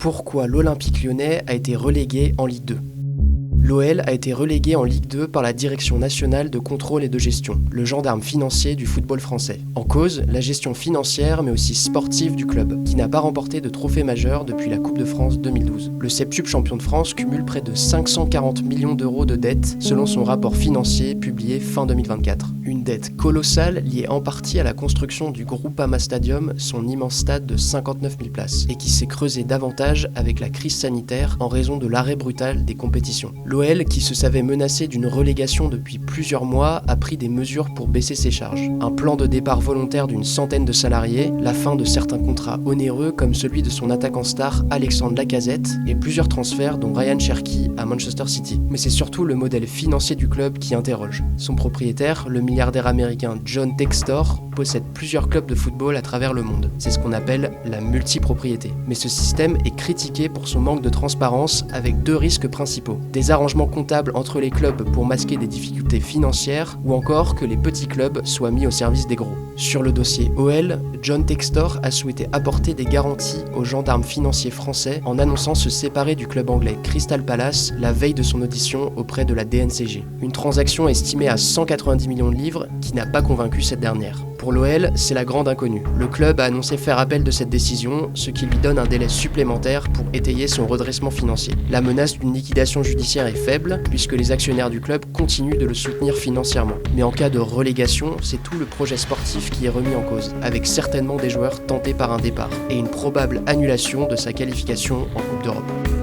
Pourquoi l'Olympique Lyonnais a été relégué en Ligue 2 ? L'OL a été relégué en Ligue 2 par la Direction nationale de contrôle et de gestion, le gendarme financier du football français. En cause, la gestion financière mais aussi sportive du club, qui n'a pas remporté de trophée majeur depuis la Coupe de France 2012. Le septuple champion de France cumule près de 540 millions d'euros de dettes selon son rapport financier publié fin 2024. Une dette colossale liée en partie à la construction du Groupama Stadium, son immense stade de 59 000 places, et qui s'est creusée davantage avec la crise sanitaire en raison de l'arrêt brutal des compétitions. L'OL, qui se savait menacé d'une relégation depuis plusieurs mois, a pris des mesures pour baisser ses charges. Un plan de départ volontaire d'une centaine de salariés, la fin de certains contrats onéreux comme celui de son attaquant star Alexandre Lacazette, et plusieurs transferts dont Ryan Cherki à Manchester City. Mais c'est surtout le modèle financier du club qui interroge. Son propriétaire, le milliardaire américain John Textor, possède plusieurs clubs de football à travers le monde. C'est ce qu'on appelle la multipropriété. Mais ce système est critiqué pour son manque de transparence avec deux risques principaux. Des arrangements comptables entre les clubs pour masquer des difficultés financières ou encore que les petits clubs soient mis au service des gros. Sur le dossier OL, John Textor a souhaité apporter des garanties aux gendarmes financiers français en annonçant se séparer du club anglais Crystal Palace la veille de son audition auprès de la DNCG. Une transaction estimée à 190 millions de livres qui n'a pas convaincu cette dernière. Pour l'OL, c'est la grande inconnue. Le club a annoncé faire appel de cette décision, ce qui lui donne un délai supplémentaire pour étayer son redressement financier. La menace d'une liquidation judiciaire est faible, puisque les actionnaires du club continuent de le soutenir financièrement. Mais en cas de relégation, c'est tout le projet sportif qui est remis en cause, avec certainement des joueurs tentés par un départ, et une probable annulation de sa qualification en Coupe d'Europe.